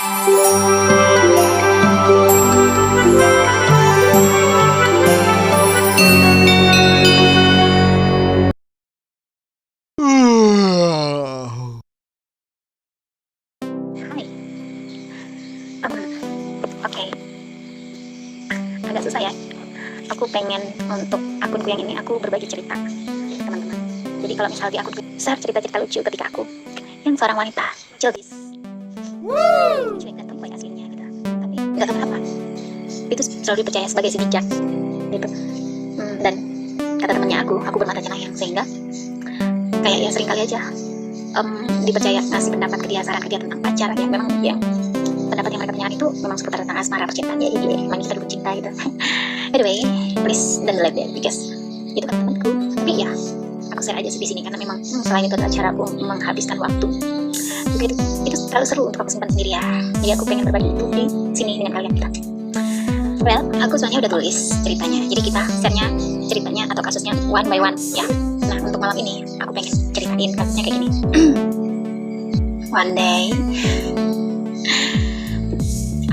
Hai, oke, agak susah ya. Aku pengen untuk akunku yang ini aku berbagi cerita, teman-teman. Jadi kalau misal di akunku besar cerita-cerita lucu ketika aku yang seorang wanita Jogis, cuek ganteng baik aslinya gitu. Tapi nggak tahu kenapa itu selalu dipercaya sebagai si bijak gitu. Dan kata temannya aku bermata cenayang sehingga kayak ya sering kali aja dipercaya ngasih pendapat ke dia, saran ke dia tentang pacar yang memang yang pendapat yang mereka tanyakan itu memang seputar tentang asmara percintaan, jadi memang kita dulu cinta gitu. Anyway, please don't like that because itu kan temanku. Tapi ya aku share aja di sini karena memang selain itu adalah cara aku menghabiskan waktu juga itu terlalu seru untuk aku simpan sendiri ya. Jadi aku pengen berbagi itu di sini dengan kalian kita. Well, aku soalnya udah tulis ceritanya, jadi kita share-nya ceritanya atau kasusnya one by one ya. Nah untuk malam ini aku pengen ceritain kasusnya kayak gini. One day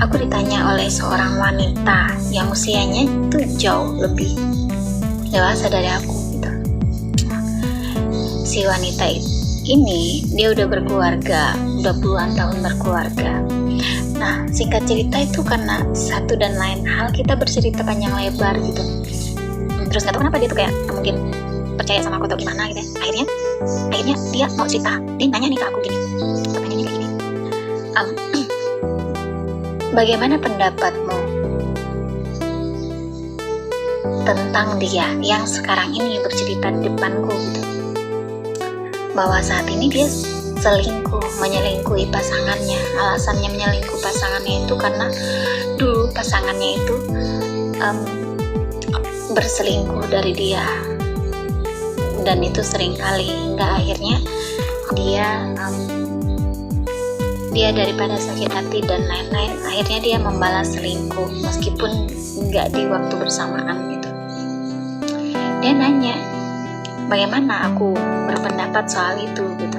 aku ditanya oleh seorang wanita yang usianya itu jauh lebih dewasa dari aku gitu. Si wanita ini dia udah berkeluarga, udah puluhan tahun berkeluarga. Nah singkat cerita itu karena satu dan lain hal kita bercerita panjang lebar gitu. Terus gak tau kenapa dia tuh kayak mungkin percaya sama aku atau gimana gitu ya. Akhirnya dia mau cerita, dia nanya nih ke aku gini, pertanyaannya kayak gini, bagaimana pendapatmu tentang dia yang sekarang ini bercerita di depanku gitu, bahwa saat ini dia selingkuh, menyelingkuhi pasangannya. Alasannya menyelingkuh pasangannya itu karena dulu pasangannya itu berselingkuh dari dia, dan itu sering kali hingga akhirnya dia daripada sakit hati dan lain-lain, akhirnya dia membalas selingkuh meskipun nggak di waktu bersamaan gitu. Dia nanya bagaimana aku berpendapat soal itu gitu.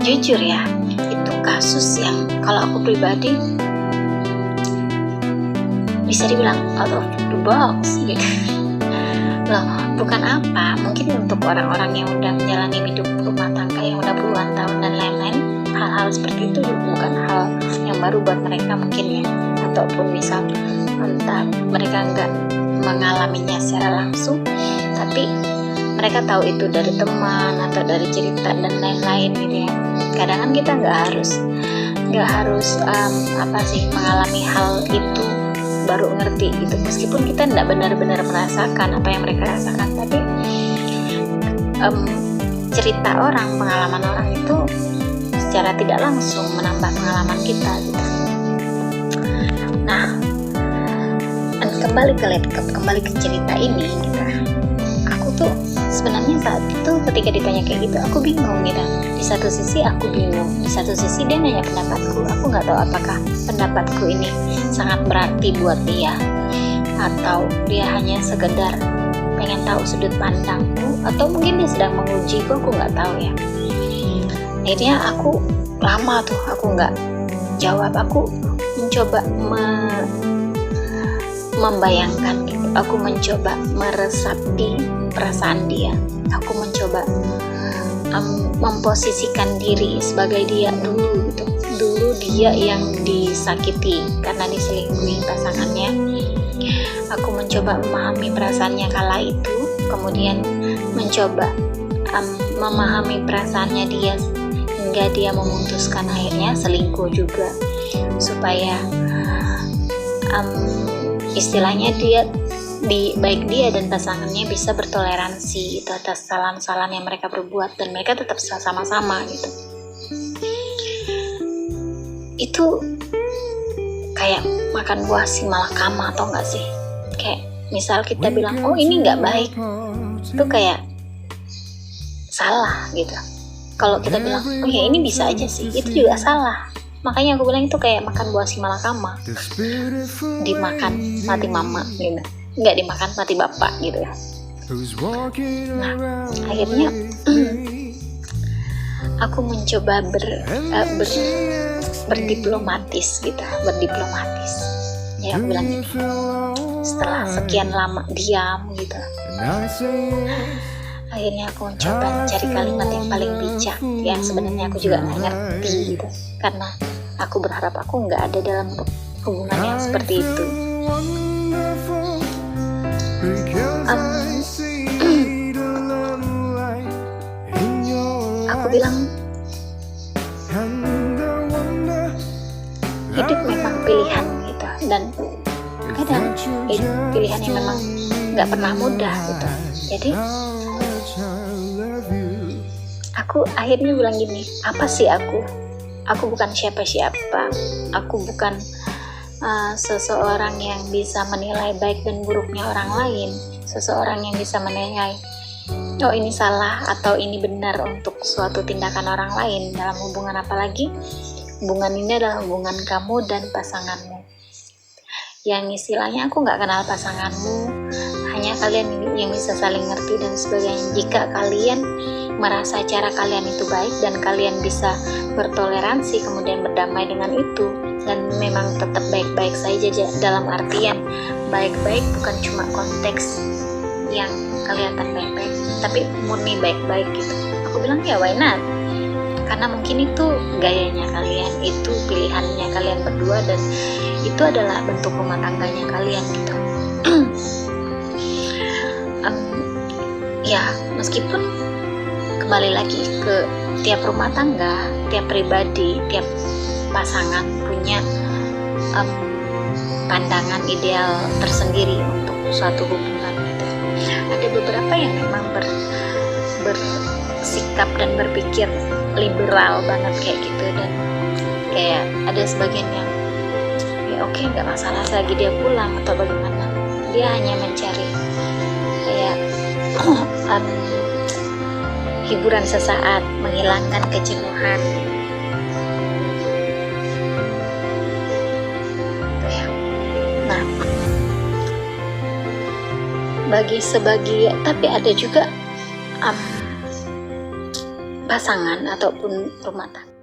Jujur ya, itu kasus yang kalau aku pribadi bisa dibilang out of the box gitu. Loh, bukan apa, mungkin untuk orang-orang yang udah menjalani hidup rumah tangga yang udah puluhan tahun dan lain-lain, hal-hal seperti itu bukan hal yang baru buat mereka mungkin ya, ataupun misal entah mereka nggak mengalaminya secara langsung, tapi mereka tahu itu dari teman atau dari cerita dan lain-lain gitu ya. Kadang kan kita nggak harus mengalami hal itu baru ngerti gitu, meskipun kita tidak benar-benar merasakan apa yang mereka rasakan, tapi cerita orang, pengalaman orang itu secara tidak langsung menambah pengalaman kita gitu. Nah, kembali ke cerita ini gitu. Aku tuh sebenarnya saat itu ketika ditanya kayak gitu aku bingung gitu. Di satu sisi aku bingung, di satu sisi dia nanya pendapatku. Aku nggak tahu apakah pendapatku ini sangat berarti buat dia atau dia hanya sekedar pengen tahu sudut pandangku, atau mungkin dia sedang mengujiku, aku nggak tahu ya. Akhirnya aku lama tuh aku nggak jawab. Aku mencoba membayangkan gitu. Aku mencoba meresapi perasaan dia. Aku mencoba memposisikan diri sebagai dia dulu gitu. Dulu dia yang disakiti karena diselingkuhi pasangannya. Aku mencoba memahami perasaannya kala itu, kemudian mencoba memahami perasaannya dia hingga dia memutuskan akhirnya selingkuh juga, supaya istilahnya baik dia dan pasangannya bisa bertoleransi itu atas kesalahan yang mereka berbuat, dan mereka tetap sama-sama gitu. Itu kayak makan buah si malakama, atau enggak sih? Kayak misal kita bilang oh ini nggak baik, itu kayak salah gitu. Kalau kita bilang oh ya ini bisa aja sih, itu juga salah. Makanya aku bilang itu kayak makan buah si malakama, dimakan mati mama gitu, nggak dimakan mati bapak gitu ya. Nah akhirnya aku mencoba berdiplomatis gitu, berdiplomatis. Ya aku bilang gini, setelah sekian lama diam gitu, akhirnya aku mencoba cari kalimat yang paling bijak, yang sebenarnya aku juga nggak ngerti gitu, karena aku berharap aku nggak ada dalam hubungan yang seperti itu. Aku bilang hidup memang pilihan gitu, dan kadang pilihan yang memang nggak pernah mudah gitu. Jadi aku akhirnya bilang gini, apa sih aku bukan siapa-siapa, aku bukan seseorang yang bisa menilai baik dan buruknya orang lain, seseorang yang bisa menilai oh ini salah atau ini benar untuk suatu tindakan orang lain dalam hubungan, apalagi hubungan ini adalah hubungan kamu dan pasanganmu, yang istilahnya aku nggak kenal pasanganmu, hanya kalian yang bisa saling ngerti dan sebagainya. Jika kalian merasa cara kalian itu baik dan kalian bisa bertoleransi kemudian berdamai dengan itu, dan memang tetap baik-baik saja, dalam artian baik-baik bukan cuma konteks yang kelihatan baik-baik, tapi murni baik-baik gitu, aku bilang ya why not, karena mungkin itu gayanya kalian, itu pilihannya kalian berdua, dan itu adalah bentuk rumah tangganya kalian gitu. Ya meskipun kembali lagi ke tiap rumah tangga, tiap pribadi, tiap pasangan punya pandangan ideal tersendiri untuk suatu hubungan gitu. Ada beberapa yang memang bersikap dan berpikir liberal banget kayak gitu, dan kayak ada sebagian yang ya oke, nggak masalah selagi dia pulang atau bagaimana, dia hanya mencari kayak hiburan sesaat, menghilangkan kejenuhan. Nah, tapi ada juga pasangan ataupun rumah tangga